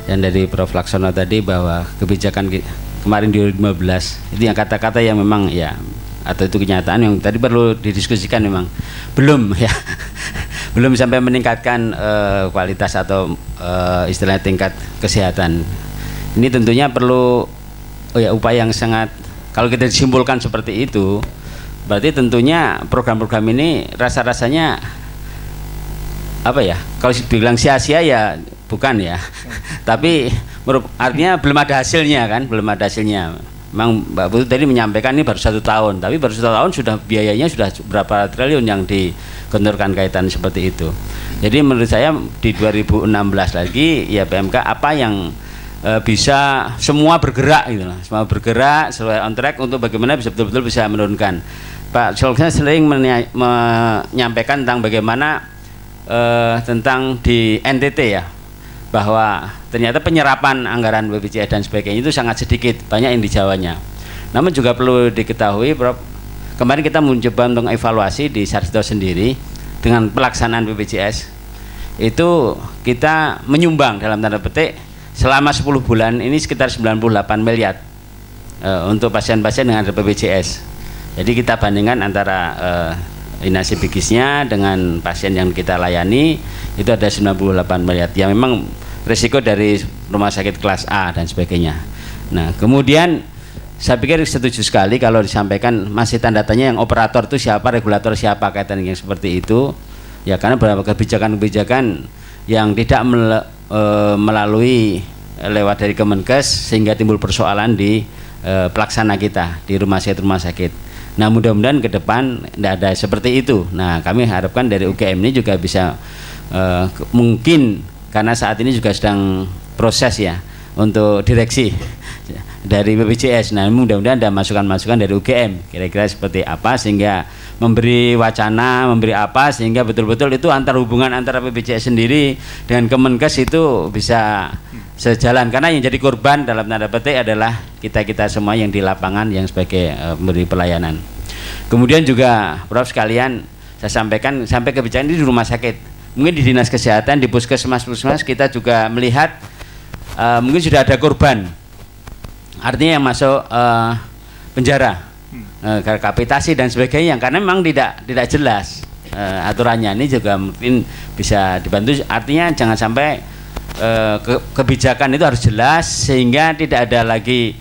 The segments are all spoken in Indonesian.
Dan dari Prof. Laksono tadi bahwa kebijakan kemarin di 2015 itu yang kata-kata yang memang ya, atau itu kenyataan yang tadi perlu didiskusikan, memang belum ya belum sampai meningkatkan kualitas atau istilahnya tingkat kesehatan. Ini tentunya perlu upaya yang sangat, kalau kita disimpulkan seperti itu, berarti tentunya program-program ini rasa-rasanya apa ya, kalau dibilang sia-sia ya bukan ya, tapi artinya belum ada hasilnya kan, belum ada hasilnya. Memang Mbak Putu tadi menyampaikan ini baru 1 tahun, tapi baru 1 tahun sudah biayanya sudah berapa triliun yang digelontorkan kaitan seperti itu. Jadi menurut saya di 2016 lagi ya PMK apa yang bisa semua bergerak gitu lah, semua bergerak sesuai on track untuk bagaimana bisa betul-betul bisa menurunkan. Pak Sulkesnya sering menyampaikan tentang bagaimana tentang di NTT ya, bahwa ternyata penyerapan anggaran BPJS dan sebagainya itu sangat sedikit, banyak yang di Jawanya. Namun juga perlu diketahui, Prof, kemarin kita mencoba untuk evaluasi di Sarjito sendiri dengan pelaksanaan BPJS itu kita menyumbang dalam tanda petik selama 10 bulan ini sekitar 98 miliar untuk pasien-pasien dengan BPJS. Jadi kita bandingkan antara inasi bigisnya dengan pasien yang kita layani itu ada 98 miliar. Ya memang risiko dari rumah sakit kelas A dan sebagainya. Nah kemudian saya pikir setuju sekali kalau disampaikan masih tanda tanya yang operator itu siapa, regulator siapa, kaitan yang seperti itu. Ya karena beberapa kebijakan-kebijakan yang tidak melalui lewat dari Kemenkes sehingga timbul persoalan di pelaksana kita di rumah sakit. Nah mudah-mudahan ke depan tidak ada seperti itu. Nah kami harapkan dari UGM ini juga bisa mungkin karena saat ini juga sedang proses ya untuk direksi dari BPJS. Nah mudah-mudahan ada masukan-masukan dari UGM kira-kira seperti apa sehingga memberi wacana, memberi apa sehingga betul-betul itu antar hubungan antara BPJS sendiri dengan Kemenkes itu bisa sejalan, karena yang jadi korban dalam tanda petik adalah kita-kita semua yang di lapangan yang sebagai memberi pelayanan. Kemudian juga Prof sekalian saya sampaikan sampai kebijakan ini di rumah sakit, mungkin di dinas kesehatan, di puskesmas kita juga melihat mungkin sudah ada korban, artinya yang masuk penjara, kapitasi dan sebagainya, karena memang tidak jelas aturannya. Ini juga mungkin bisa dibantu, artinya jangan sampai kebijakan itu harus jelas sehingga tidak ada lagi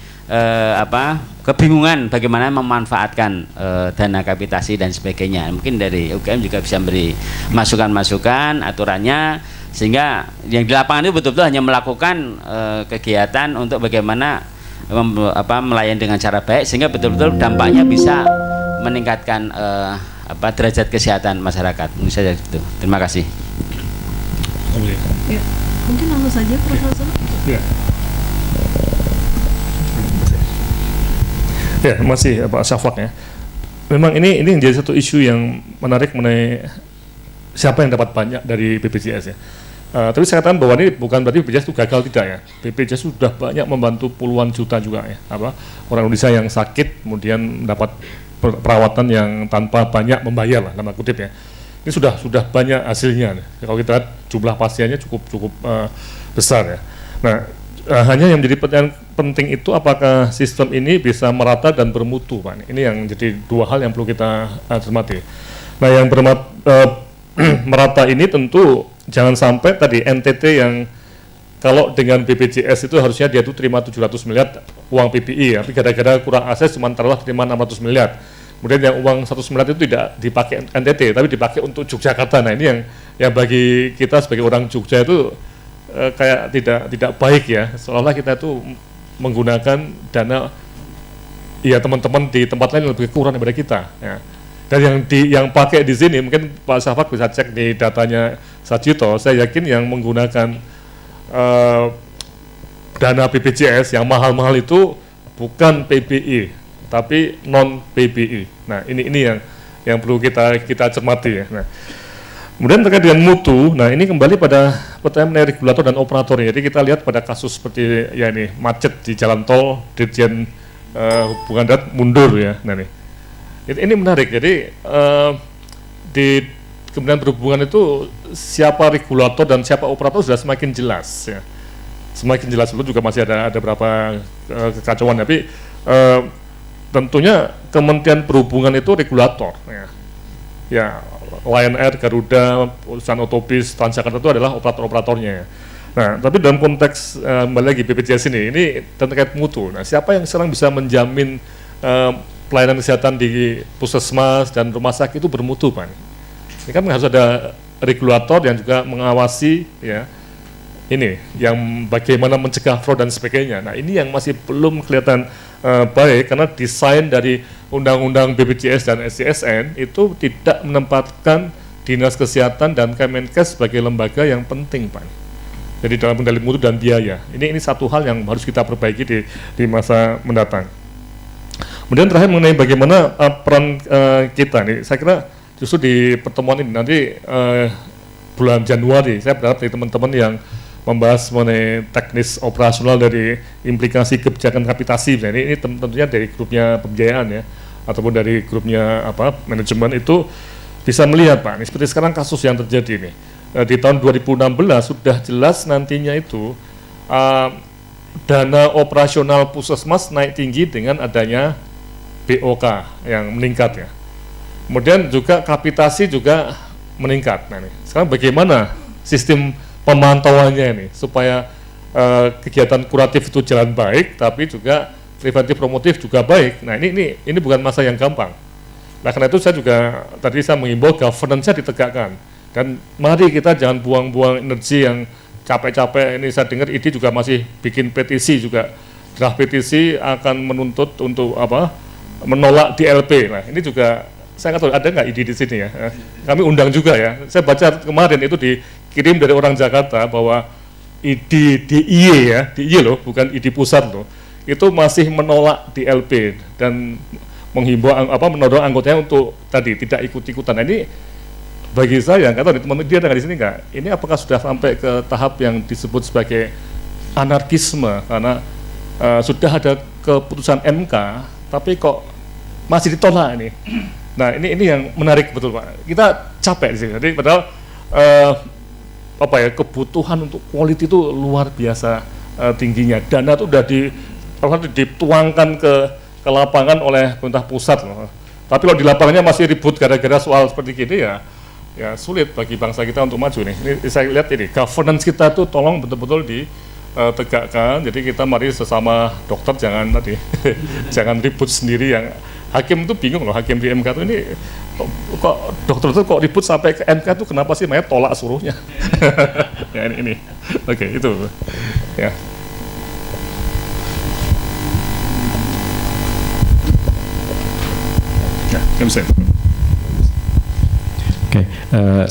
kebingungan bagaimana memanfaatkan dana kapitasi dan sebagainya. Mungkin dari UGM juga bisa beri masukan-masukan aturannya sehingga yang di lapangan itu betul-betul hanya melakukan kegiatan untuk bagaimana melayani dengan cara baik sehingga betul-betul dampaknya bisa meningkatkan derajat kesehatan masyarakat. Mungkin saja itu. Terima kasih. Ya. Mungkin langsung saja Prof. Laksono. Ya, masih Pak Syafaq ya. Memang ini menjadi satu isu yang menarik mengenai siapa yang dapat banyak dari BPJS ya. Tapi saya katakan bahwa ini bukan berarti BPJS itu gagal, tidak ya. BPJS sudah banyak membantu puluhan juta juga ya. Orang Indonesia yang sakit kemudian mendapat perawatan yang tanpa banyak membayar lah, dalam kutip ya. Ini sudah banyak hasilnya. Kalau kita lihat jumlah pasiennya cukup besar ya. Nah, hanya yang menjadi pertanyaan penting itu apakah sistem ini bisa merata dan bermutu, Pak. Ini yang jadi dua hal yang perlu kita cermati. Nah, yang merata ini tentu jangan sampai tadi NTT yang kalau dengan BPJS itu harusnya dia tuh terima 700 miliar uang PPI ya, tapi gara-gara kurang akses cuma terima 600 miliar. Kemudian yang uang 100 miliar itu tidak dipakai NTT, tapi dipakai untuk Yogyakarta. Nah ini yang bagi kita sebagai orang Jogja itu kayak tidak baik ya, seolah-olah kita itu menggunakan dana ya teman-teman di tempat lain lebih kurang daripada kita. Ya. Dan yang pakai di sini mungkin Pak Syafaq bisa cek di datanya Sarjito, saya yakin yang menggunakan dana BPJS yang mahal-mahal itu bukan PBI tapi non PBI. Nah ini yang perlu kita cermati ya. Nah, kemudian terkait dengan mutu, nah ini kembali pada pertanyaan mengenai regulator dan operatornya. Jadi kita lihat pada kasus seperti ya ini macet di jalan tol, Dirjen Hubungan Darat mundur ya. Nah ini menarik. Jadi di Kementerian Perhubungan itu siapa regulator dan siapa operator sudah semakin jelas ya. semakin jelas. Dulu juga masih ada beberapa kekacauan, tapi tentunya Kementerian Perhubungan itu regulator, ya Lion Air, Garuda, perusahaan otobus, Transjakarta itu adalah operator-operatornya. Nah, tapi dalam konteks kembali lagi BPJS ini terkait mutu. Nah, siapa yang sekarang bisa menjamin pelayanan kesehatan di puskesmas dan rumah sakit itu bermutu, Pak? Ini kan harus ada regulator yang juga mengawasi, ya, ini yang bagaimana mencegah fraud dan sebagainya. Nah, ini yang masih belum kelihatan baik, karena desain dari Undang-Undang BPJS dan SCSN itu tidak menempatkan Dinas Kesehatan dan Kemenkes sebagai lembaga yang penting, Pak. Jadi dalam kendali mutu dan biaya, ini satu hal yang harus kita perbaiki di masa mendatang. Kemudian terakhir mengenai bagaimana peran kita nih, saya kira justru di pertemuan ini nanti bulan Januari saya berharap dari teman-teman yang membahas mengenai teknis operasional dari implikasi kebijakan kapitasi. Nah, ini tentunya dari grupnya pembiayaan, ya, ataupun dari grupnya manajemen itu bisa melihat, Pak, ini seperti sekarang kasus yang terjadi ini di tahun 2016 sudah jelas nantinya itu dana operasional puskesmas naik tinggi dengan adanya BOK yang meningkat, ya. Kemudian juga kapitasi juga meningkat. Nah, ini sekarang bagaimana sistem pemantauannya ini supaya kegiatan kuratif itu jalan baik, tapi juga preventif promotif juga baik. Nah, ini bukan masa yang gampang. Nah, karena itu saya juga tadi saya mengimbau governance-nya ditegakkan, dan mari kita jangan buang-buang energi yang capek-capek. Ini saya dengar ID juga masih bikin petisi juga, draft petisi akan menuntut untuk menolak DLP. Nah, ini juga saya nggak tahu ada nggak ID di sini, ya. Kami undang juga, ya. Saya baca kemarin itu dikirim dari orang Jakarta bahwa ID DIY, ya, DIY loh, bukan ID pusat loh, itu masih menolak DLP dan menghimbau mendorong anggotanya untuk tadi tidak ikut-ikutan. Nah, ini bagi saya nggak tahu teman-teman dia ada di sini nggak? Ini apakah sudah sampai ke tahap yang disebut sebagai anarkisme karena sudah ada keputusan MK, tapi kok masih ditolak ini? Nah, ini yang menarik betul, Pak. Kita capek di sini. Jadi padahal kebutuhan untuk quality itu luar biasa tingginya. Dana itu udah dituangkan ke lapangan oleh pemerintah pusat loh. Tapi kalau di lapangannya masih ribut gara-gara soal seperti gini, ya sulit bagi bangsa kita untuk maju nih. Ini saya lihat ini governance kita tuh tolong betul-betul ditegakkan. Jadi kita mari sesama dokter jangan jangan ribut sendiri. Yang hakim itu bingung loh, hakim di MK itu ini kok dokter itu kok ribut sampai ke MK itu kenapa sih? Makanya tolak suruhnya. Ya ini. Oke, itu ya. Oke,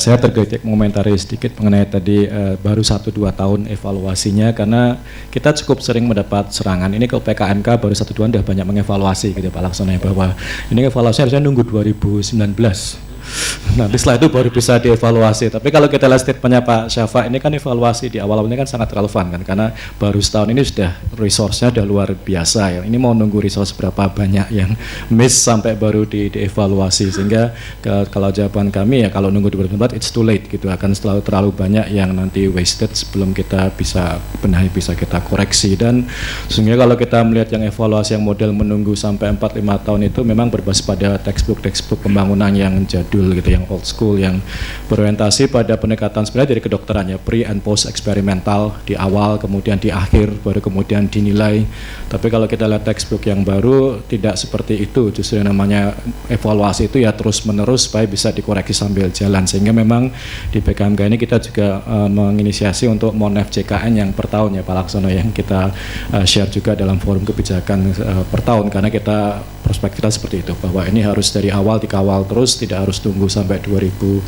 saya tergetek mengomentari sedikit mengenai tadi baru 1-2 tahun evaluasinya, karena kita cukup sering mendapat serangan. Ini ke PKNK baru 1-2 tahun sudah banyak mengevaluasi gitu Pak Laksono, bahwa ini evaluasi harusnya nunggu 2019. Nanti setelah itu baru bisa dievaluasi. Tapi kalau kita lihat statementnya Pak Syafa, ini kan evaluasi di awal ini kan sangat relevan kan, karena baru setahun ini sudah resource-nya sudah luar biasa, ya. Ini mau nunggu resource berapa banyak yang miss sampai baru dievaluasi, sehingga kalau jawaban kami ya kalau nunggu 2024 it's too late gitu, akan terlalu banyak yang nanti wasted sebelum kita bisa benahi, bisa kita koreksi. Dan sehingga kalau kita melihat yang evaluasi yang model menunggu sampai 4-5 tahun itu memang berbasis pada textbook pembangunan yang jadul gitu, yang old school, yang berorientasi pada pendekatan sebenarnya dari kedokterannya pre and post eksperimental di awal, kemudian di akhir, baru kemudian dinilai. Tapi kalau kita lihat textbook yang baru tidak seperti itu, justru yang namanya evaluasi itu ya terus menerus supaya bisa dikoreksi sambil jalan. Sehingga memang di PKMK ini kita juga menginisiasi untuk Monef JKN yang per tahun, ya Pak Laksono, yang kita share juga dalam forum kebijakan per tahun, karena kita prospek kita seperti itu, bahwa ini harus dari awal dikawal terus, tidak harus tunggu sampai 2019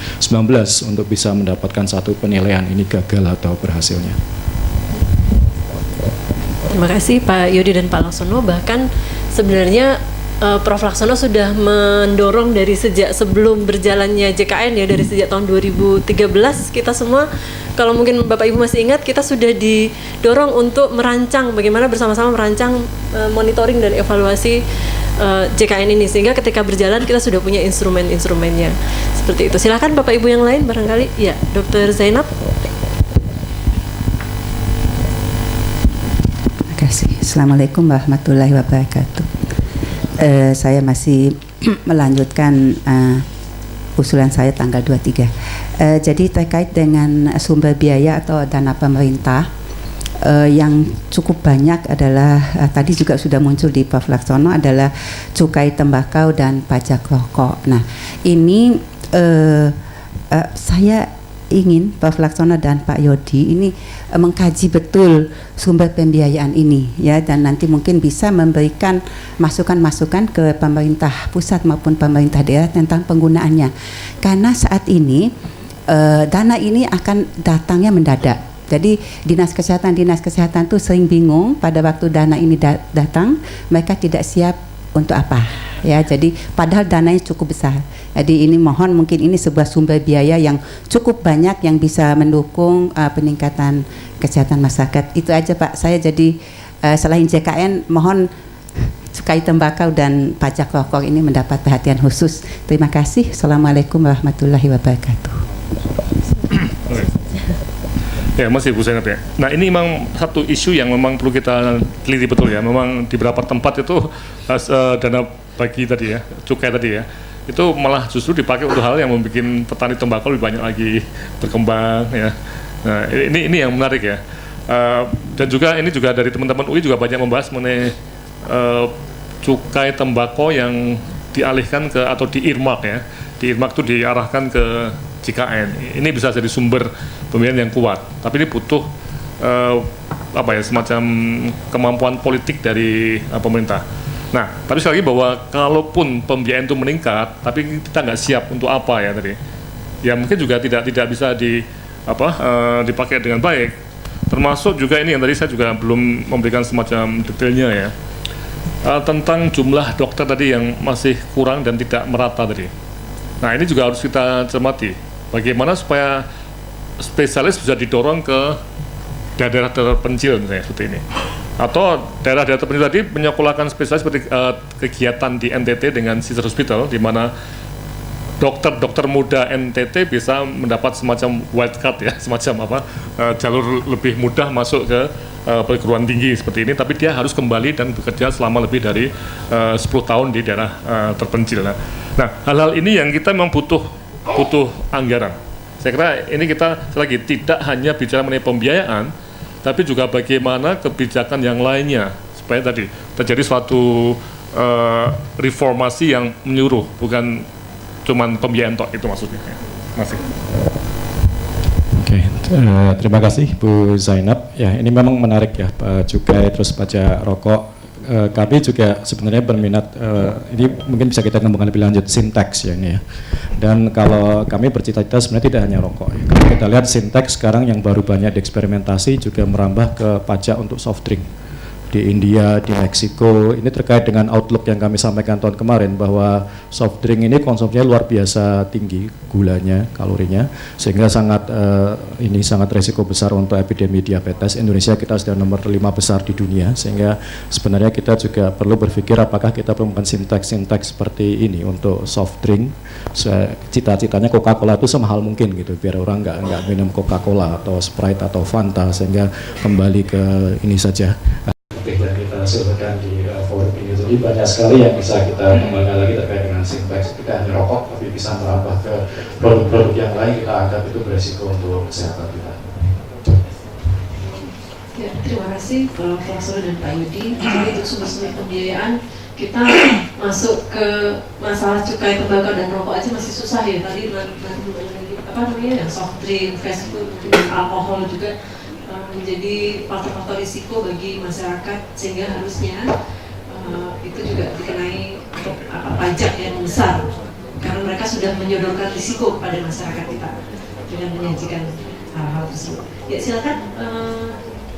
untuk bisa mendapatkan satu penilaian ini gagal atau berhasilnya. Terima kasih Pak Yodi dan Pak Laksono. Bahkan sebenarnya Prof. Laksono sudah mendorong dari sejak sebelum berjalannya JKN, ya, dari sejak tahun 2013 kita semua, kalau mungkin Bapak Ibu masih ingat, kita sudah didorong untuk merancang, bagaimana bersama-sama merancang monitoring dan evaluasi JKN ini, sehingga ketika berjalan kita sudah punya instrumen-instrumennya seperti itu. Silakan Bapak Ibu yang lain barangkali. Ya, Dr. Zainab. Assalamualaikum warahmatullahi wabarakatuh. Saya masih melanjutkan usulan saya tanggal 23. Jadi terkait dengan sumber biaya atau dana pemerintah yang cukup banyak adalah tadi juga sudah muncul di Prof. Laksono adalah cukai tembakau dan pajak rokok. Nah, ini saya ingin Prof. Laksono dan Pak Yodi ini mengkaji betul sumber pembiayaan ini ya, dan nanti mungkin bisa memberikan masukan-masukan ke pemerintah pusat maupun pemerintah daerah tentang penggunaannya, karena saat ini dana ini akan datangnya mendadak. Jadi dinas kesehatan tuh sering bingung pada waktu dana ini datang, mereka tidak siap untuk apa ya. Jadi padahal dananya cukup besar. Jadi ini mohon mungkin ini sebuah sumber biaya yang cukup banyak yang bisa mendukung peningkatan kesehatan masyarakat. Itu aja Pak. Saya jadi selain JKN mohon cukai tembakau dan pajak rokok ini mendapat perhatian khusus. Terima kasih. Assalamualaikum warahmatullahi wabarakatuh. Ya, masih Bu Zainab ya. Nah, ini memang satu isu yang memang perlu kita teliti betul ya. Memang di beberapa tempat itu dana bagi tadi ya, cukai tadi ya, itu malah justru dipakai untuk hal yang membuat petani tembakau lebih banyak lagi berkembang ya. Nah, ini yang menarik ya. Dan juga ini juga dari teman-teman UI juga banyak membahas mengenai cukai tembakau yang dialihkan ke atau di-earmark ya. Di-earmark itu diarahkan ke JKN. Ini bisa jadi sumber pembiayaan yang kuat. Tapi ini butuh semacam kemampuan politik dari pemerintah. Nah, tapi sekali lagi bahwa kalaupun pembiayaan itu meningkat, tapi kita nggak siap untuk apa ya tadi, ya mungkin juga tidak bisa dipakai dengan baik. Termasuk juga ini yang tadi saya juga belum memberikan semacam detailnya ya, tentang jumlah dokter tadi yang masih kurang dan tidak merata tadi. Nah, ini juga harus kita cermati. Bagaimana supaya spesialis bisa didorong ke daerah terpencil misalnya seperti ini. Atau daerah-daerah terpencil tadi menyekolahkan spesialis seperti kegiatan di NTT dengan sister hospital, di mana dokter-dokter muda NTT bisa mendapat semacam wildcard ya, semacam jalur lebih mudah masuk ke perguruan tinggi seperti ini, tapi dia harus kembali dan bekerja selama lebih dari 10 tahun di daerah terpencil. Nah, hal-hal ini yang kita memang butuh anggaran. Saya kira ini kita lagi tidak hanya bicara mengenai pembiayaan, tapi juga bagaimana kebijakan yang lainnya supaya tadi terjadi suatu reformasi yang menyeluruh, bukan cuman pembiayaan tok, itu maksudnya. Masih. Oke, terima kasih Bu Zainab. Ya, ini memang menarik ya, cukai terus pajak rokok. Kami juga sebenarnya berminat, ini mungkin bisa kita kembangkan lebih lanjut, sinteks ya ini ya. Dan kalau kami bercita-cita sebenarnya tidak hanya rokok ya. Kalau kita lihat sinteks sekarang yang baru banyak dieksperimentasi juga merambah ke pajak untuk soft drink. Di India, di Meksiko, ini terkait dengan outlook yang kami sampaikan tahun kemarin bahwa soft drink ini konsumsinya luar biasa tinggi gulanya, kalorinya, sehingga sangat resiko besar untuk epidemi diabetes. Indonesia kita sudah nomor 5 besar di dunia, sehingga sebenarnya kita juga perlu berpikir apakah kita perlu melakukan sinteks seperti ini untuk soft drink. Cita-citanya Coca-Cola itu semahal mungkin gitu, biar orang nggak minum Coca-Cola atau Sprite atau Fanta, sehingga kembali ke ini saja. Yang kita sebutkan di forum ini, jadi banyak sekali yang bisa kita kembangkan lagi terkait dengan sinteks. Tidak hanya rokok, tapi bisa merambah ke produk-produk yang lain kita anggap itu beresiko untuk kesehatan kita. Ya, terima kasih Prof. dan Pak Yudi. Jadi untuk sumber-sumber pembiayaan kita masuk ke masalah cukai tembakau dan rokok aja masih susah ya. Tadi yang soft drink, fast food, alkohol juga menjadi faktor-faktor risiko bagi masyarakat, sehingga harusnya itu juga dikenai pajak yang besar karena mereka sudah menyodorkan risiko kepada masyarakat kita dengan menyajikan hal-hal tersebut. Ya, silakan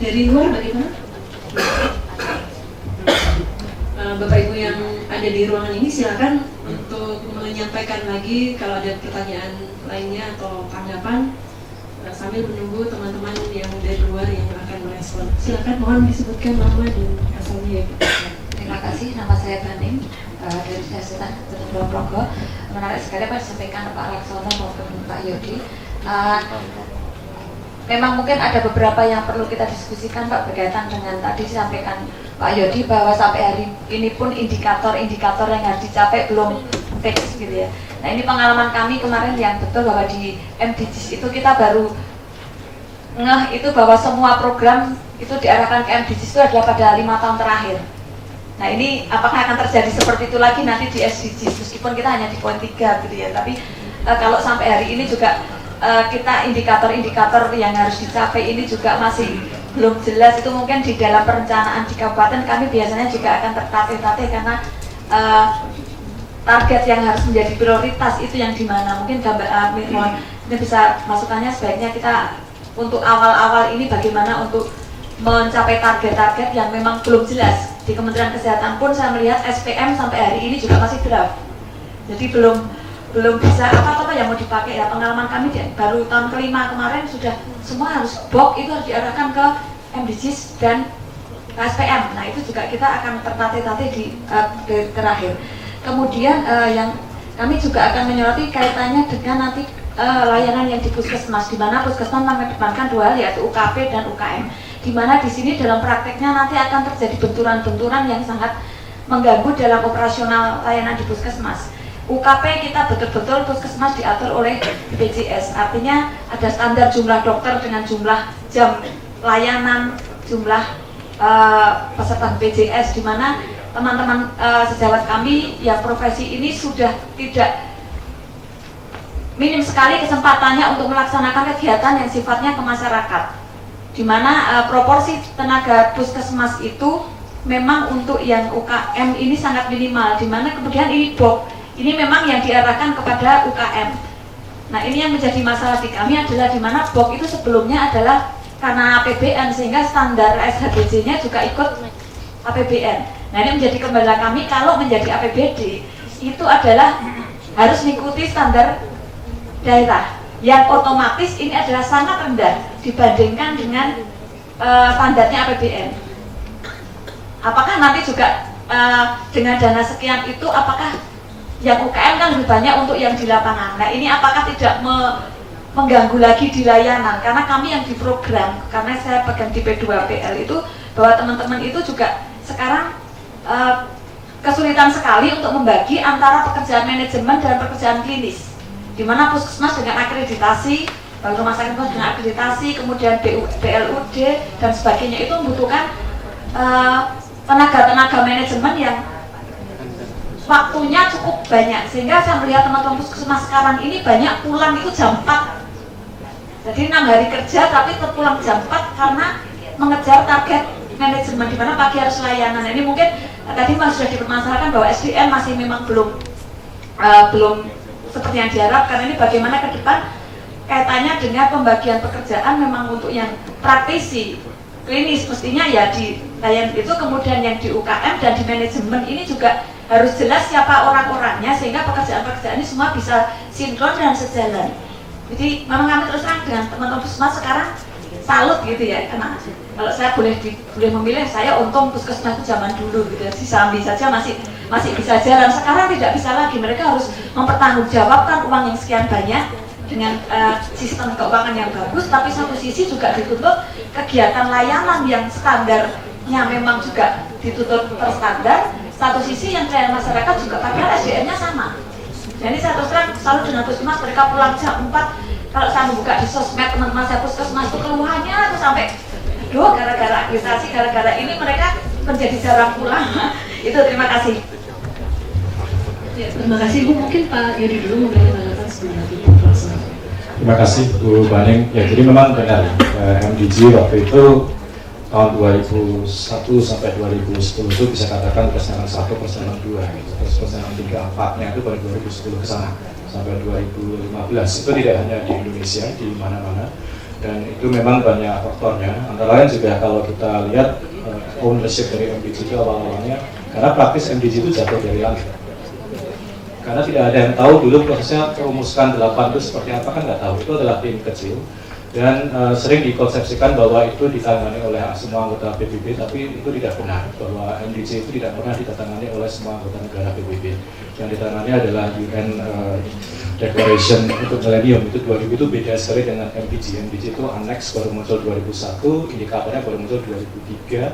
dari luar bagaimana? Bapak Ibu yang ada di ruangan ini silakan untuk menyampaikan lagi kalau ada pertanyaan lainnya atau tanggapan, sambil menunggu teman-teman yang dari luar yang akan merespon. Silakan, mohon disebutkan nama dan asalnya. Terima kasih, nama saya Taning dari Universitas Progo. Menarik sekali apa yang disampaikan Pak Laksono maupun Pak Yodi. Memang mungkin ada beberapa yang perlu kita diskusikan Pak berkaitan dengan tadi disampaikan Pak Yodi bahwa sampai hari ini pun indikator-indikator yang harus dicapai belum fix gitu ya. Nah ini pengalaman kami kemarin yang betul bahwa di MDGs itu kita baru ngeh itu bahwa semua program itu diarahkan ke MDGs itu adalah pada 5 tahun terakhir. Nah ini apakah akan terjadi seperti itu lagi nanti di SDGs meskipun kita hanya di poin 3 gitu ya. Tapi kalau sampai hari ini juga kita indikator-indikator yang harus dicapai ini juga masih belum jelas. Itu mungkin di dalam perencanaan di kabupaten kami biasanya juga akan tertatih-tatih karena target yang harus menjadi prioritas itu yang dimana. Mungkin ini bisa masukannya sebaiknya kita untuk awal-awal ini bagaimana untuk mencapai target-target yang memang belum jelas. Di Kementerian Kesehatan pun saya melihat SPM sampai hari ini juga masih draft. Jadi belum bisa apa-apa yang mau dipakai ya. Pengalaman kami baru tahun kelima kemarin sudah semua harus BOK itu harus diarahkan ke MDGs dan SPM. Nah itu juga kita akan tertatih-tatih di terakhir. Kemudian yang kami juga akan menyoroti kaitannya dengan nanti layanan yang di puskesmas, di mana puskesmas mengedepankan 2 hal yaitu UKP dan UKM. Di mana di sini dalam prakteknya nanti akan terjadi benturan-benturan yang sangat mengganggu dalam operasional layanan di puskesmas. UKP kita betul-betul puskesmas diatur oleh BPJS, artinya ada standar jumlah dokter dengan jumlah jam layanan, jumlah peserta BPJS, di mana teman-teman sejawat kami yang profesi ini sudah tidak minim sekali kesempatannya untuk melaksanakan kegiatan yang sifatnya ke masyarakat, di mana proporsi tenaga puskesmas itu memang untuk yang UKM ini sangat minimal, di mana kemudian ini BOK ini memang yang diarahkan kepada UKM. Nah ini yang menjadi masalah di kami adalah di mana BOK itu sebelumnya adalah karena APBN sehingga standar SHBJ-nya juga ikut APBN. Nah ini menjadi kendala kami kalau menjadi APBD itu adalah harus mengikuti standar daerah yang otomatis ini adalah sangat rendah dibandingkan dengan standarnya APBN. Apakah nanti juga dengan dana sekian itu apakah yang UKM kan lebih banyak untuk yang di lapangan. Nah ini apakah tidak mengganggu lagi di layanan, karena kami yang di program, karena saya pegang di P2PL itu bahwa teman-teman itu juga sekarang kesulitan sekali untuk membagi antara pekerjaan manajemen dan pekerjaan klinis, di mana puskesmas dengan akreditasi, rumah sakit dengan akreditasi, kemudian BLUD dan sebagainya itu membutuhkan tenaga-tenaga manajemen yang waktunya cukup banyak, sehingga saya melihat teman-teman puskesmas sekarang ini banyak pulang itu jam 4, jadi 6 hari kerja tapi terpulang jam 4 karena mengejar target manajemen, di mana pagi harus layanan. Ini mungkin tadi Mas sudah dipermasalahkan bahwa SDM masih memang belum seperti yang diharapkan. Ini bagaimana ke depan kaitannya dengan pembagian pekerjaan memang untuk yang praktisi klinis mestinya ya di layanan itu, kemudian yang di UKM dan di manajemen ini juga harus jelas siapa orang-orangnya sehingga pekerjaan-pekerjaan ini semua bisa sinkron dan sejalan. Jadi memang kami terus terang dengan teman-teman puskesmas sekarang salut gitu ya, karena kalau saya boleh memilih, saya untung puskesmas itu zaman dulu gitu ya, si Sambi saja masih bisa jalan. Sekarang tidak bisa lagi, mereka harus mempertanggungjawabkan uang yang sekian banyak dengan sistem keuangan yang bagus, tapi satu sisi juga dituntut kegiatan layanan yang standarnya memang juga dituntut terstandar. Satu sisi yang pelayanan masyarakat juga padahal SDM-nya sama. Jadi saya terus terang selalu dengan puskesmas, mereka pulang jam 4. Kalau saya membuka di sosmed teman-teman saya puskesmas itu keluhannya itu sampai gara-gara akreditasi, gara-gara ini mereka menjadi jarang pulang. Itu terima kasih. Ya, terima kasih Bu. Mungkin Pak Yodi dulu memberikan tanggapan sebenarnya. Terima kasih Bu Baning. Ya, jadi memang benar MDG waktu itu tahun 2001 sampai 2010 itu bisa katakan persenan 1, persenan 2 gitu. Terus persenan 3, 4-nya itu pada 2010 ke sana sampai 2015. Itu tidak hanya di Indonesia, di mana-mana, dan itu memang banyak faktornya. Antara lain juga kalau kita lihat ownership dari MDG itu awal-awalnya, karena praktis MDG itu jatuh dari langit. Karena tidak ada yang tahu dulu prosesnya merumuskan 8 itu seperti apa, kan nggak tahu. Itu adalah tim kecil dan sering dikonsepsikan bahwa itu ditangani oleh semua anggota PBB, tapi itu tidak benar, bahwa MDG itu tidak pernah ditangani oleh semua anggota negara PBB. Yang ditangani adalah UN Declaration untuk Millennium, itu 2000, itu beda sekali dengan MDG. MDG itu annex baru muncul 2001, indikatornya baru muncul 2003,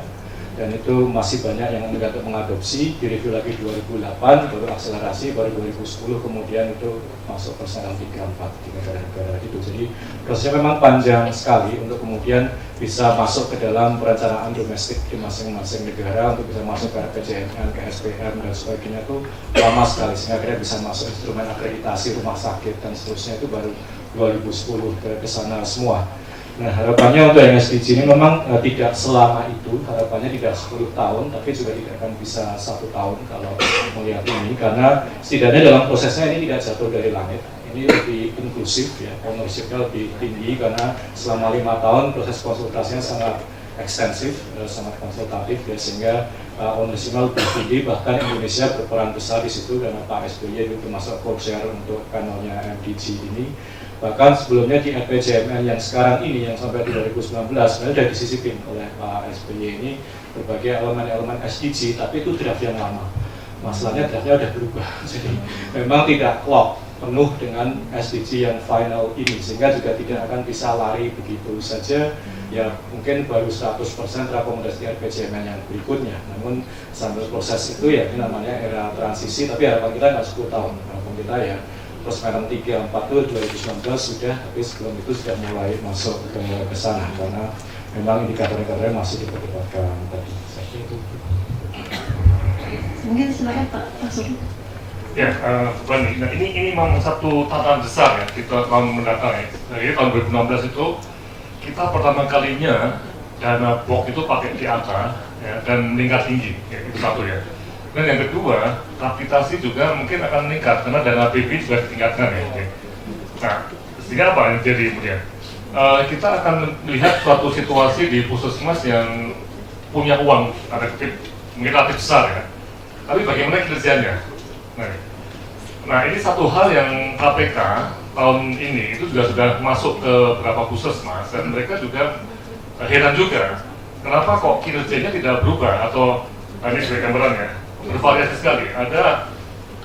dan itu masih banyak yang mengadopsi, direview lagi 2008, baru akselerasi, baru 2010 kemudian itu masuk persenan 3-4 di negara-negara itu. Jadi prosesnya memang panjang sekali untuk kemudian bisa masuk ke dalam perencanaan domestik di masing-masing negara, untuk bisa masuk ke RPJMN, ke SPM dan sebagainya itu lama sekali, sehingga akhirnya bisa masuk instrumen akreditasi rumah sakit dan seterusnya itu baru 2010 ke sana semua. Nah, harapannya untuk yang SDG ini memang tidak selama itu, harapannya tidak 10 tahun, tapi juga tidak akan bisa 1 tahun kalau melihat ini, karena setidaknya dalam prosesnya ini tidak jatuh dari langit. Ini lebih inklusif, ya, ownership-nya lebih tinggi, karena selama 5 tahun proses konsultasinya sangat ekstensif, sangat konsultatif, ya, sehingga ownership-nya lebih tinggi. Bahkan Indonesia berperan besar di situ, karena Pak SBY itu termasuk co-chair untuk kanalnya MDG ini. Bahkan sebelumnya di RPJMN yang sekarang ini, yang sampai 2019, sebenarnya sudah disisipin oleh Pak SBY ini berbagai elemen-elemen SDG, tapi itu draft yang lama. Masalahnya draftnya sudah berubah, jadi memang tidak lock penuh dengan SDG yang final ini, sehingga juga tidak akan bisa lari begitu saja. Ya mungkin baru 100% rekomendasi RPJMN yang berikutnya, namun sambil proses itu ya ini namanya era transisi, tapi harapan kita nggak 10 tahun, harapan kita ya Persmeran 3-4 itu 2019 sudah, tapi sebelum itu sudah mulai masuk ke sana, karena memang indikator-indikatornya masih diperdebatkan tadi. Mungkin silakan Pak Suri. Ya, Bani, nah ini memang satu tantangan besar ya di tahun mendatang ya. Dari tahun 2016 itu kita pertama kalinya dana BOK itu pakai DAK ya, dan meningkat tinggi, ya, itu satu ya. Dan yang kedua, kapitasi juga mungkin akan meningkat karena dana BB juga ditingkatkan ya. Nah, sehingga apa yang jadi kemudian? Kita akan melihat suatu situasi di puskesmas yang punya uang, ada mungkin relatif besar ya. Tapi bagaimana kinerjanya? Nah ini satu hal yang KPK tahun ini itu juga sudah masuk ke beberapa puskesmas dan mereka juga heran juga kenapa kok kinerjanya tidak berubah atau ini sebagai gambaran ya, bervariasi sekali. Ada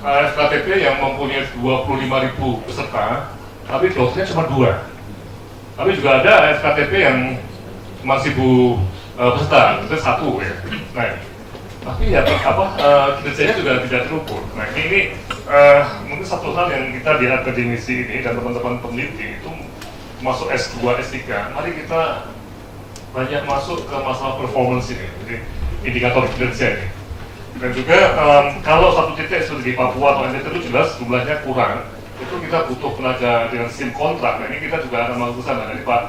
FKTP yang mempunyai 25.000 peserta tapi dokternya cuma 2. Tapi juga ada FKTP yang cuma 1.000 peserta, itu 1 ya. Nah, tapi ya kinerjanya juga tidak terukur. Nah ini mungkin satu hal yang kita di akademisi ini dan teman-teman peneliti itu masuk S2, S3, mari kita banyak masuk ke masalah performance ini, jadi indikator kinerja ini. Dan juga kalau satu titik seperti di Papua atau NTT itu jelas jumlahnya kurang, itu kita butuh tenaga dengan SIM kontrak. Nah ini kita juga akan melakukan sana. Jadi Pak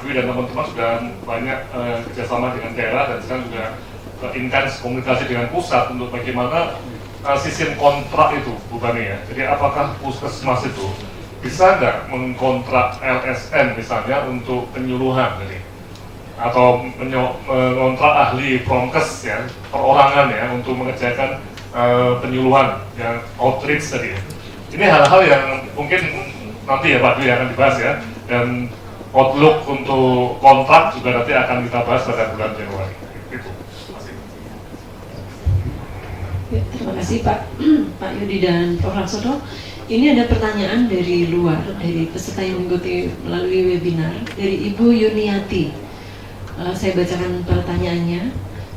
Dwi dan teman-teman sudah banyak kerjasama dengan daerah dan sekarang juga intens komunikasi dengan pusat untuk bagaimana sistem kontrak itu, bukan ya. Jadi apakah puskesmas itu bisa nggak mengkontrak LSN misalnya untuk penyuluhan, jadi atau mengontrak ahli promkes ya, perorangan ya untuk mengerjakan penyuluhan yang outreach tadi. Ini hal-hal yang mungkin nanti ya Pak Dwi akan dibahas ya, dan outlook untuk kontrak juga nanti akan kita bahas pada bulan Januari. Itu. Ya, terima kasih Pak Yudi dan Prof. Laksono. Ini ada pertanyaan dari luar, dari peserta yang mengikuti melalui webinar, dari Ibu Yuniati. Saya bacakan pertanyaannya.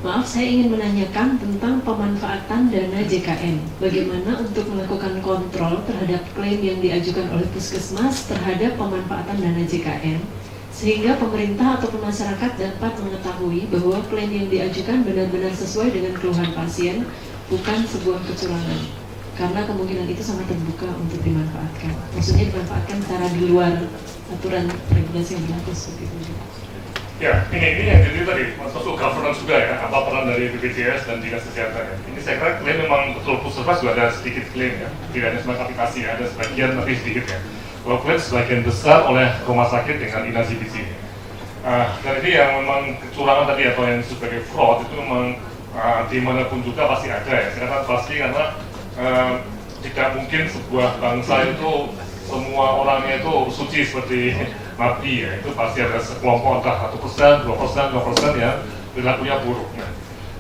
Maaf, saya ingin menanyakan tentang pemanfaatan dana JKN. Bagaimana untuk melakukan kontrol terhadap klaim yang diajukan oleh puskesmas terhadap pemanfaatan dana JKN, sehingga pemerintah atau masyarakat dapat mengetahui bahwa klaim yang diajukan benar-benar sesuai dengan keluhan pasien, bukan sebuah kecurangan. Karena kemungkinan itu sangat terbuka untuk dimanfaatkan. Maksudnya dimanfaatkan secara di luar aturan regulasi yang berlaku seperti itu. Ya, ini yang jadi tadi, masuk governance juga ya, apa peran dari BPJS dan Dinas Kesehatan ya. Ini saya kira klaim memang betul puskesmas juga ada sedikit klaim ya, tidak hanya sebagai kapitasi ya, ada sebagian tapi sedikit ya. Kalau klaim sebagian besar oleh rumah sakit dengan inasibisi. Dan ini yang memang kecurangan tadi atau yang sebagai fraud itu memang dimanapun juga pasti ada ya. Saya kata pasti karena tidak mungkin sebuah bangsa itu semua orangnya itu suci seperti Nabi ya, itu pasti ada sekelompok entah 1%, 2%, 2% yang perilakunya buruk.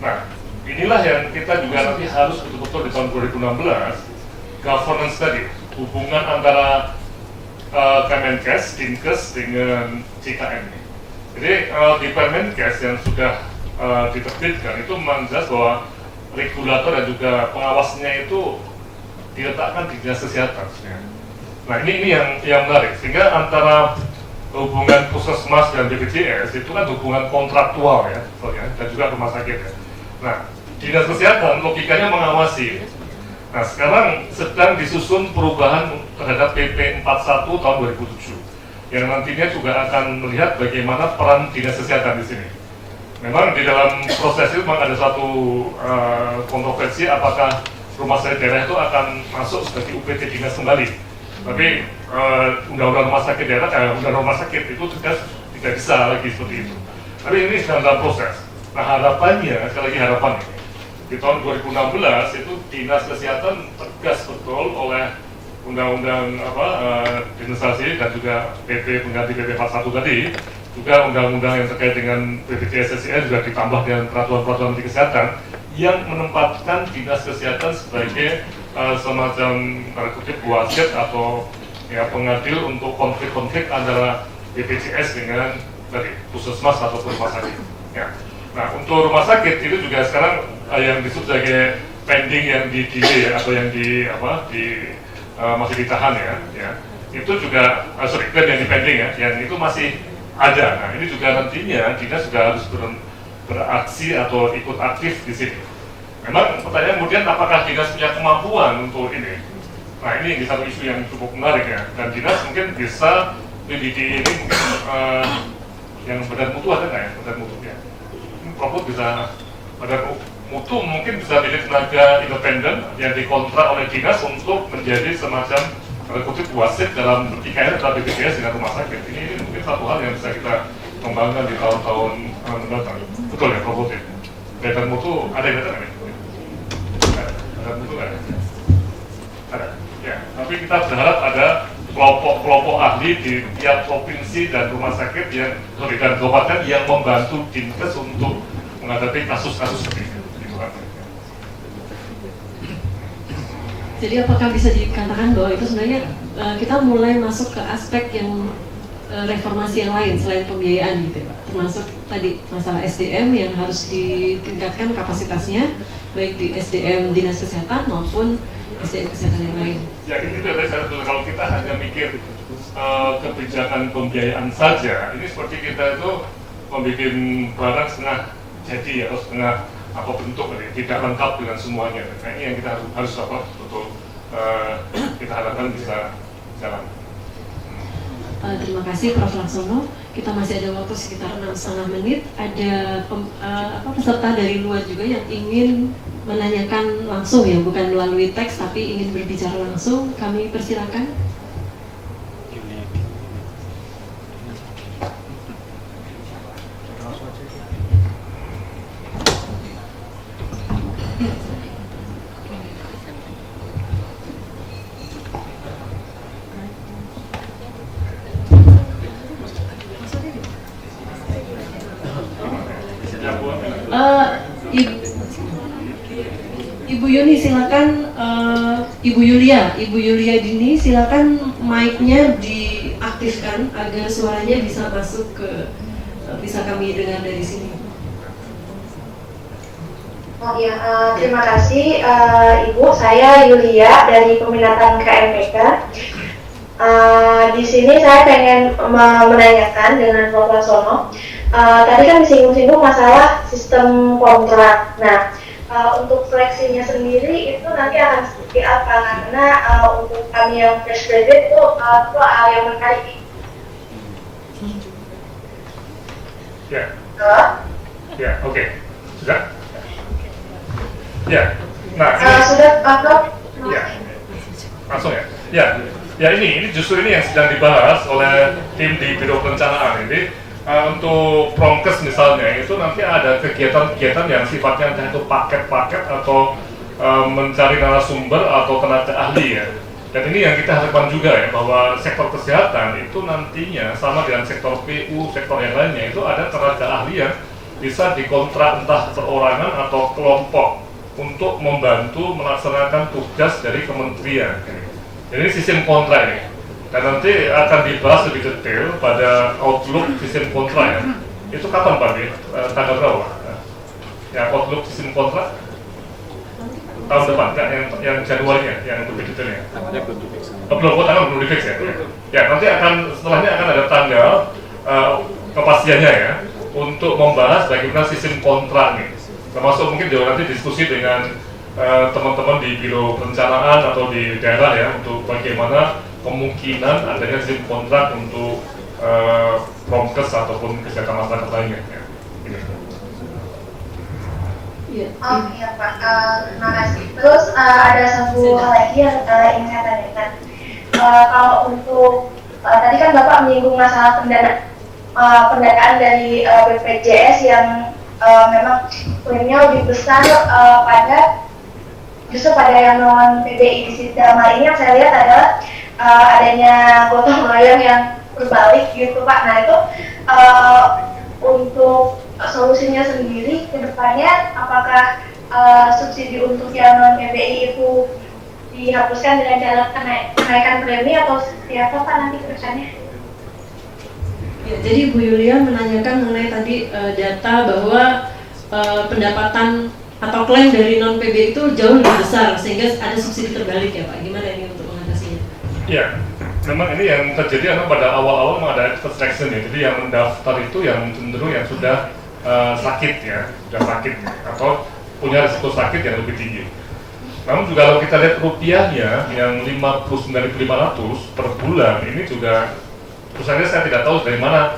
Nah, inilah yang kita juga nanti harus betul-betul di tahun 2016 governance tadi, hubungan antara Kemenkes, Dinkes dengan JKN. Jadi di Permenkes yang sudah diterbitkan itu menjelas bahwa regulator dan juga pengawasnya itu diletakkan di dinas kesehatan. Nah ini yang menarik, sehingga antara hubungan puskesmas dan BPJS itu kan hubungan kontraktual ya, dan juga rumah sakit ya. Nah dinas kesehatan logikanya mengawasi. Nah sekarang sedang disusun perubahan terhadap PP 41 tahun 2007 yang nantinya juga akan melihat bagaimana peran dinas kesehatan di sini. Memang di dalam proses itu memang ada suatu kontroversi apakah rumah sakit daerah itu akan masuk sebagai UPT dinas kembali. Tapi undang-undang rumah sakit daerah, undang rumah sakit itu tidak bisa lagi seperti itu. Tapi ini sedang dalam proses. Nah harapannya, sekali lagi harapannya, di tahun 2016 itu dinas kesehatan tegas betul oleh undang-undang dispensasi dan juga PP pengganti PP 41 tadi, juga undang-undang yang terkait dengan BPJS SSIN juga ditambah dengan peraturan-peraturan menteri kesehatan yang menempatkan dinas kesehatan sebagai semacam kutip wasit atau ya pengadil untuk konflik-konflik antara BPJS dengan tadi puskesmas atau rumah sakit. Ya. Nah untuk rumah sakit itu juga sekarang yang disebut sebagai pending yang di delay ya, atau yang masih ditahan ya. Itu juga klaim yang di pending ya, yang itu masih ada. Nah ini juga nantinya dinas juga harus beraksi atau ikut aktif di sini. Memang pertanyaan kemudian apakah dinas punya kemampuan untuk ini? Nah ini satu isu yang cukup menarik ya. Dan dinas mungkin bisa PDD ini mungkin yang badan mutu ada nggak ya? Badan mutu ya. Profut bisa badan mutu mungkin bisa milik tenaga independen yang dikontrak oleh dinas untuk menjadi semacam kutip wasit dalam bertikai antara BPJS dengan rumah sakit. Ini mungkin satu hal yang bisa kita kembangkan di tahun-tahun mendatang. Betul ya, Prof. Badan mutu ada yang datang nggak? Badan mutu nggak ada? Ada. Ya, tapi kita berharap ada kelompok ahli di tiap provinsi dan rumah sakit dan kabupaten yang membantu Dinkes untuk menghadapi kasus-kasus seperti itu. Jadi apakah bisa dikatakan bahwa itu sebenarnya kita mulai masuk ke aspek yang reformasi yang lain selain pembiayaan gitu ya Pak? Termasuk tadi masalah SDM yang harus ditingkatkan kapasitasnya baik di SDM dinas kesehatan maupun SDM kesehatan yang lain. Ya itu tadi saya betul, kalau kita hanya mikir kebijakan pembiayaan saja, ini seperti kita itu membuat barang setengah jadi atau setengah apa bentuk tidak lengkap dengan semuanya. Nah ini yang kita harus betul kita harapkan bisa jalan. Terima kasih Prof. Laksono. Kita masih ada waktu sekitar 6,5 menit. Ada peserta dari luar juga yang ingin menanyakan langsung ya, bukan melalui teks tapi ingin berbicara langsung. Kami persilakan. Ibu Yuni silakan, Ibu Yulia Dini silakan mic-nya diaktifkan agar suaranya bisa masuk ke bisa kami dengar dari sini. Oh ya, terima kasih Ibu. Saya Yulia dari Peminatan KMPK. Di sini saya pengen menanyakan dengan Prof. Laksono. Tadi kan disinggung-singgung masalah sistem kontrak. Nah, untuk seleksinya sendiri itu nanti akan seperti apa? Karena untuk kami yang fresh graduate itu yang menarik. Ya. Ya, oke. Sudah? Ya. Nah, sudah Prof. Ya. Langsung ya. Ya ini justru ini yang sedang dibahas oleh tim di Biro Perencanaan ini. Untuk promkes misalnya itu nanti ada kegiatan-kegiatan yang sifatnya entah itu paket-paket atau mencari narasumber atau tenaga ahli ya. Dan ini yang kita harapkan juga ya, bahwa sektor kesehatan itu nantinya sama dengan sektor PU, sektor yang lainnya itu ada tenaga ahli yang bisa dikontrak entah perorangan atau kelompok untuk membantu melaksanakan tugas dari kementerian. Jadi sistem kontrak ini. Dan nanti akan dibahas lebih detail pada outlook sistem kontrak ya. Itu kapan Pak? Tanggal berapa? ya outlook sistem kontrak tahun depan kan yang Januarinya yang lebih detailnya. Belum di fix ya. Ya nanti setelahnya akan ada tanggal kepastiannya ya untuk membahas bagaimana sistem kontrak nih. Termasuk mungkin juga nanti diskusi dengan teman-teman di biro perencanaan atau di daerah ya untuk bagaimana kemungkinan adanya sistem kontrak untuk promkes ataupun kesehatan masyarakat lainnya. Ya. Oh iya Pak, terima kasih. Terus ada satu hal lagi yang ingin saya tanyakan. Kalau untuk tadi kan Bapak menyinggung masalah pendanaan dari BPJS yang memang klaimnya lebih besar justru pada yang non PBI. Di situ dalam hal ini yang saya lihat adalah adanya gotong royong yang berbalik gitu Pak. Nah itu untuk solusinya sendiri ke depannya apakah subsidi untuk yang non PBI itu dihapuskan dengan cara kenaikan premi atau seperti apa Pak nanti ke depannya? Ya, jadi Bu Yulia menanyakan mengenai tadi data bahwa pendapatan atau klaim dari non PBI itu jauh lebih besar sehingga ada subsidi terbalik ya Pak. Gimana ini untuk mengatasinya? Iya, memang ini yang terjadi karena pada awal-awal memang ada extraction ya. Jadi yang mendaftar itu yang cenderung yang sudah sakit ya, sudah sakit ya, atau punya risiko sakit yang lebih tinggi. Namun juga kalau kita lihat rupiahnya yang 59.500 per bulan ini juga pusatnya saya tidak tahu dari mana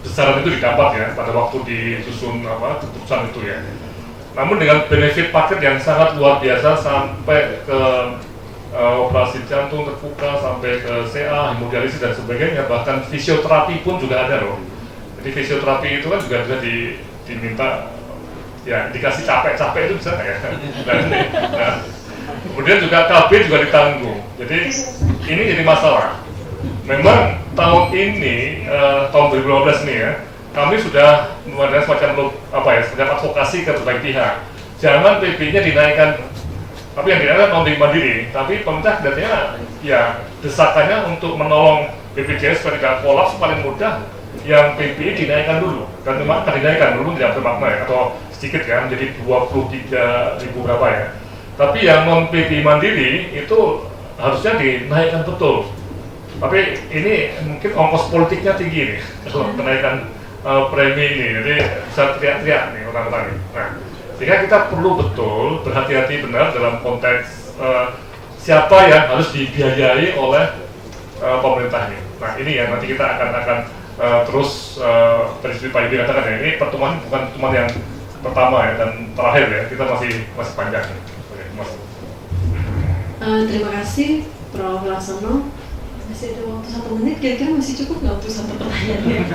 besaran itu didapat ya pada waktu disusun keputusan itu ya. Namun dengan benefit paket yang sangat luar biasa sampai ke operasi jantung terbuka sampai ke CA, hemodialisis dan sebagainya, bahkan fisioterapi pun juga ada loh. Jadi fisioterapi itu kan juga bisa diminta ya dikasih capek-capek itu bisa nggak ya? Nah, kemudian juga KB juga ditanggung. Jadi ini jadi masalah. Memang tahun ini tahun 2015 nih ya, kami sudah mengadakan semacam semacam advokasi ke berbagai pihak. Jangan PP-nya dinaikkan, tapi yang dinaikkan non mandiri. Tapi pemerintah katanya ya desakannya untuk menolong BPJS supaya tidak kolaps paling mudah yang PPI dinaikkan dulu, dan memang akan dinaikkan dulu tidak bermakna ya, atau sedikit ya menjadi 23.000 berapa ya. Tapi yang non PPI mandiri itu harusnya dinaikkan betul. Tapi ini mungkin ongkos politiknya tinggi nih kalau kenaikan premi ini, jadi bisa teriak-teriak nih orang-orang ini. Nah, sehingga kita perlu betul berhati-hati benar dalam konteks siapa yang harus dibiayai oleh pemerintah ini. Nah ini ya nanti kita akan terus seperti Pak Yudi katakan ya, ini pertemuan bukan pertemuan yang pertama ya dan terakhir ya, kita masih panjang. Oke, terima kasih Prof. Laksono. Masih ada waktu 1 menit, kira-kira masih cukup nggak untuk satu pertanyaan?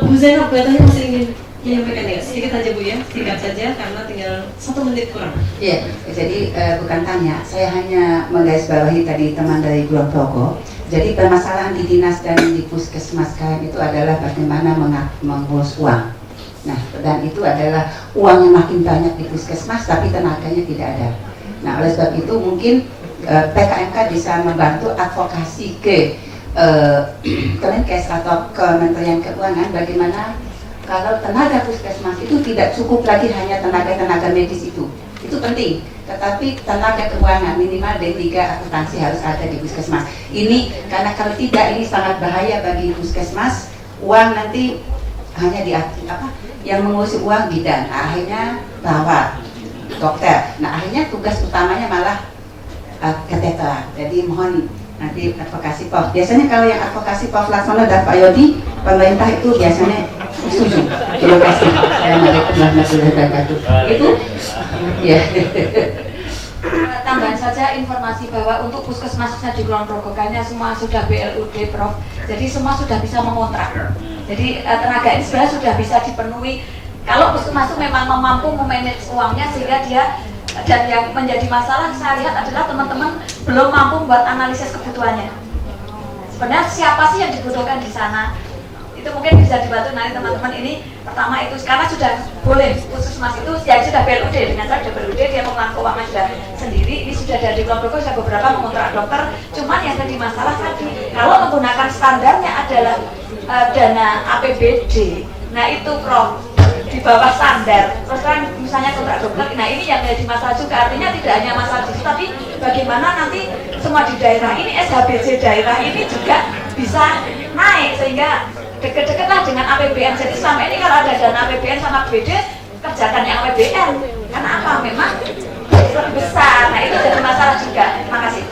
Bu Zainab, kelihatannya masih ingin menyampaikan ya, sedikit aja Bu ya, singkat saja karena tinggal 1 menit kurang. Iya, jadi bukan tanya, saya hanya menggarisbawahi tadi teman dari Kulon Progo. Jadi permasalahan di dinas dan di puskesmas sekarang itu adalah bagaimana mengurus uang. Nah, dan itu adalah uang yang makin banyak di puskesmas, tapi tenaganya tidak ada. Nah, oleh sebab itu mungkin PKMK bisa membantu advokasi ke Kemenkes atau Kementerian Keuangan bagaimana kalau tenaga puskesmas itu tidak cukup lagi hanya tenaga medis itu penting, tetapi tenaga keuangan minimal D3 akuntansi harus ada di puskesmas. Ini karena kalau tidak ini sangat bahaya bagi puskesmas, uang nanti hanya yang mengurusi uang bidan, akhirnya perawat, dokter. Nah akhirnya tugas utamanya malah keteteran. Jadi mohon nanti advokasi Prof. Biasanya kalau yang advokasi Prof. Laksono dan Pak Yodi, pemerintah itu biasanya setuju. Terima kasih. Assalamualaikum warahmatullahi wabarakatuh. Itu ya. Tambahan saja informasi bahwa untuk puskesmasnya di Kulon Progo semua sudah BLUD Prof. Jadi semua sudah bisa mengontrak. Jadi tenaga ini sebenarnya sudah bisa dipenuhi. Kalau puskesmas itu memang mampu memanage uangnya sehingga dia, dan yang menjadi masalah saya lihat adalah teman-teman belum mampu membuat analisis kebutuhannya. Sebenarnya siapa sih yang dibutuhkan di sana? Itu mungkin bisa dibantu nanti teman-teman ini. Pertama itu karena sudah boleh puskesmas itu yang sudah BLUD, dengan saya sudah BLUD, dia pengelolaan keuangan sudah sendiri. Ini sudah dari Kulon Progo sudah beberapa mengontrak dokter. Cuman yang jadi masalah tadi kalau menggunakan standarnya adalah dana APBD, Nah itu Prof, di bawah standar. Terus kan misalnya kontrak dokter, nah ini yang menjadi masalah juga. Artinya tidak hanya masalah di situ, tapi bagaimana nanti semua di daerah ini, SHBC daerah ini juga bisa naik sehingga deket-deketlah dengan APBN. Jadi selama ini kalau ada dana APBN sama BD, kerjakan yang APBN. Karena apa? Memang lebih besar. Nah itu jadi masalah juga. Terima kasih.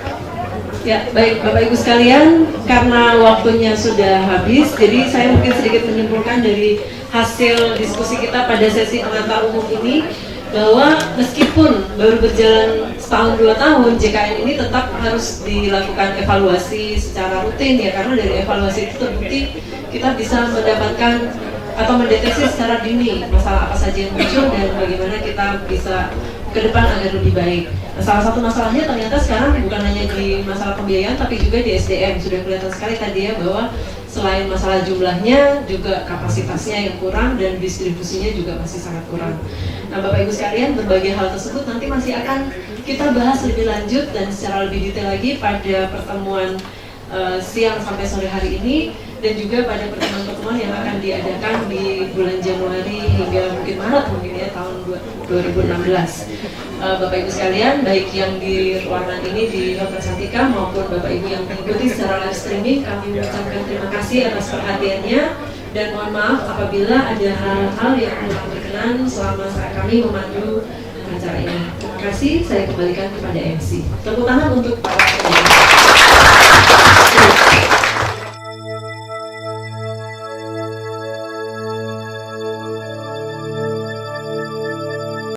Ya, baik Bapak Ibu sekalian, karena waktunya sudah habis, jadi saya mungkin sedikit menyimpulkan dari hasil diskusi kita pada sesi pengantar umum ini, bahwa meskipun baru berjalan setahun 2 tahun, JKN ini tetap harus dilakukan evaluasi secara rutin ya, karena dari evaluasi itu terbukti kita bisa mendapatkan atau mendeteksi secara dini masalah apa saja yang muncul dan bagaimana kita bisa ke depan agar lebih baik. Nah, salah satu masalahnya ternyata sekarang bukan hanya di masalah pembiayaan tapi juga di SDM. Sudah kelihatan sekali tadi ya bahwa selain masalah jumlahnya juga kapasitasnya yang kurang dan distribusinya juga masih sangat kurang. Nah Bapak Ibu sekalian, berbagai hal tersebut nanti masih akan kita bahas lebih lanjut dan secara lebih detail lagi pada pertemuan siang sampai sore hari ini dan juga pada pertemuan-pertemuan yang akan diadakan di bulan Januari hingga mungkin Maret mungkin ya tahun 2016. Bapak Ibu sekalian, baik yang di ruangan ini di Hotel Santika maupun Bapak Ibu yang mengikuti secara live streaming, kami mengucapkan terima kasih atas perhatiannya dan mohon maaf apabila ada hal-hal yang kurang berkenan selama kami memandu acara ini. Terima kasih, saya kembalikan kepada MC. Tepuk tangan untuk para penonton.